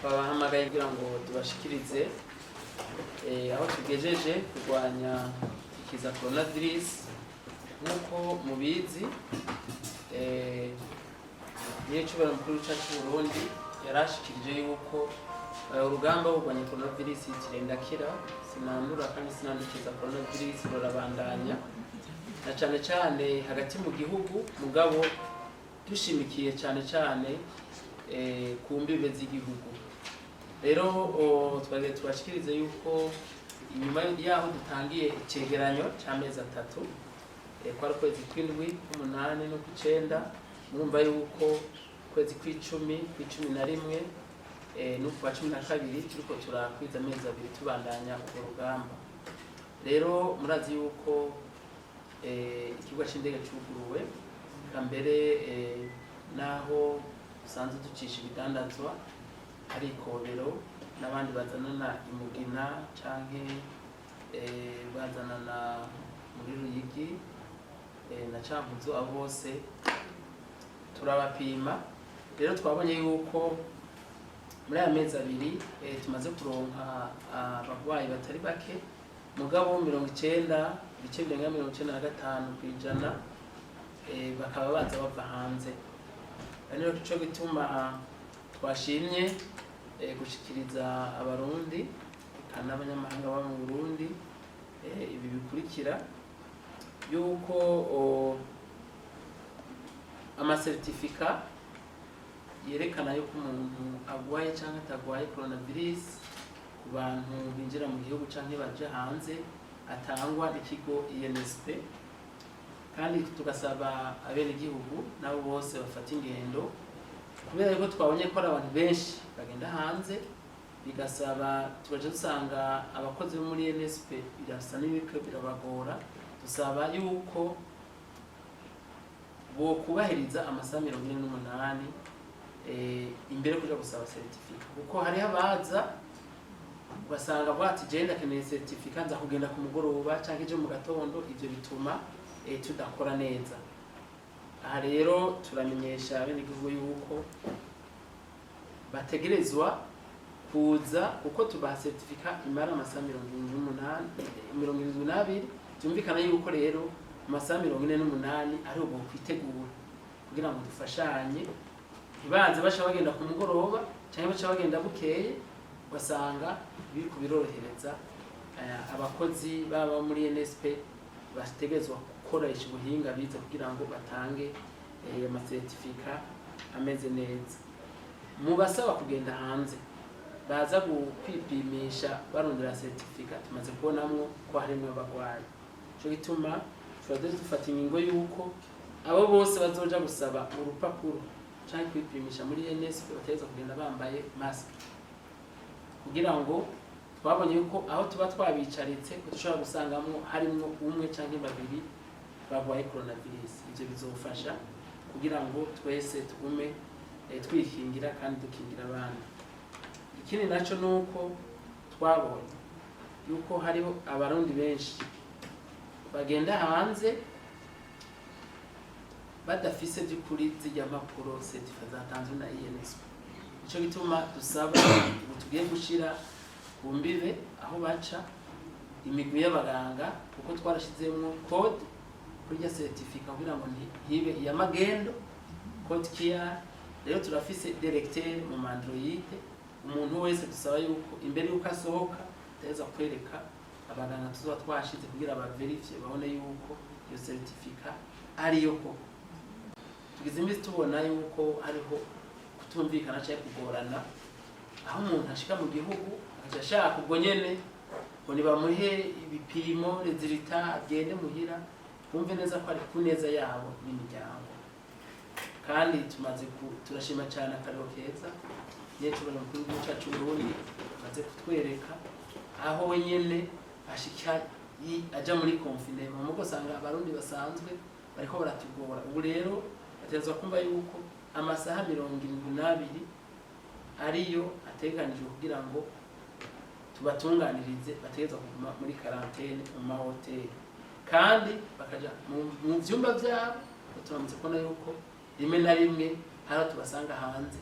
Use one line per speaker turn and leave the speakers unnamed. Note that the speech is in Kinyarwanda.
twabahamagaye kugira ngo tubashikirize aho tugejeje kurwanya ikiza coronavirus. Nkuko mubizi nyecubara mukuru w'icacu Burundi yarashikirije yuko urugamba rwo kurwanya coronavirus kirendakira sinandura kandi sinandukiza coronavirus rurabandanya na cane cane hagati mu gihugu mugabo dushimikiye cane ku mbibe z'igihugu. Rero twagire tubashikirize yuko inyuma yaho dutangiye icegeranyo c'amezi 3 kwari kwezi kw'indwi, k'umunani no kw'icenda, murumva yuko kwezi kw'icumi, kw'icumi na rimwe no kwa 12 turiko turakwiza amezi 2 tubandanya urwo rugamba. Rero murazi yuko ikibuga c'indege cuguruwe kambere naho usanzwe ducisha ibidandazwa ariko rero n'abandi bazanana imugina canke bazanana muri Ruyigi na Cankuzo abo bose turabapima. Rero twabonye yuko muri aya mezi 2 tumaze kuronka abagwayi batari bake mugabo 90 ibice birenga 95% bakaba baza bava hanze. Rero cyo gituma twashimye gushikiriza abarundi kandi abanyamahanga baba mu Burundi ibi bikurikira yuko amasertifika yerekana yuko umuntu agwaye cyangwa atagwaye coronavirus ku bantu binjira mu gihugu canke baje hanze atangwa n'ikigo INSP, kandi tugasaba abene gihugu nabo bose bafata ingendo kubera yuko twabonye ko abantu benshi bagenda hanze bigasaba tubaje dusanga abakozi bo muri INSP birasa n'ibiko birabagora. Dusaba yuko bo kubahiriza amasaha 48 imbere kuja gusaba certificate, kuko hari abaza basanga bwati genda keneye certificate nza kugenda ku mugoroba canke je mu gatondo, ivyo bituma tudakora neza. Aha rero turamenyesha abene gihugu yuko bategerezwa kuza kuko tubaha certificate imara amasaha 72 byumvikana yuko rero amasaha 48 ari ubwo kwitegura kugira ngo dufashanye ibanze basha bagenda ku mugoroba cyangwa basha bagenda bukeye, basanga biri kubirorohereza abakozi baba muri NSP bategezwa gukoresha ubuhinga bize kugira ngo batange ama certificate ameze neza. Mu basaba kugenda hanze baza kwipimisha barondera certificate tumaze kubonamwo ko harimo abagwayi. Cyo gituma twadeze dufata ingingo yuko abo bose bazoja gusaba urupapuro cyangwa kwipimisha muri NSP bateza kugenda bambaye mask, kugira ngo twabonye yuko aho tuba twabicaritse ko dushobora gusangamwo harimo umwe canke babiri bagwaye coronavirus. Ivyo bizofasha kugira ngo twese tugume twikingira kandi dukingira abandi. Ikindi naco nuko twabonye yuko hariho abarundi benshi bagenda hanze badafise by'ukuri zijya makuru certificate zatanzwe na INSP. Ico gituma dusaba tugiye gushira ku mbibe aho baca imigwi y'abaganga, kuko twarashizemwo code kuri ya certificate kugira ngo ntibe iya magendo code kia. Rero turafise directeur mu Android, umuntu wese dusaba yuko imbere yuko asohoka teza kwereka abaganga tuzoba twashize kugira aba verify babone yuko iyo certificate ari yo koko. Tugize imbizi tubona yuko hariho kutumvikana cyangwa kugorana aho umuntu ashika mu gihugu ashaka ubwo nyene ngo nibamuhe ibipimo rezilita agende muhira, bumve neza ko ari ku neza yabo n'imiryango. Kandi turashima cyane akarero keza nyecubara mukuru w'icacu Burundi maze kutwereka aho wenyene ashika aja muri confinement mugo sanga abarundi basanzwe bariko baratugora. Ubu rero batezwa kumva yuko amasaha 72 ariyo ateganijwe kugira ngo tubatunganirize bategezwa kuguma muri quarantaine mu mahoteli, kandi bakaja mu vyumba vyabo. Turamutse kubona yuko rimwe na rimwe hari tubasanga hanze.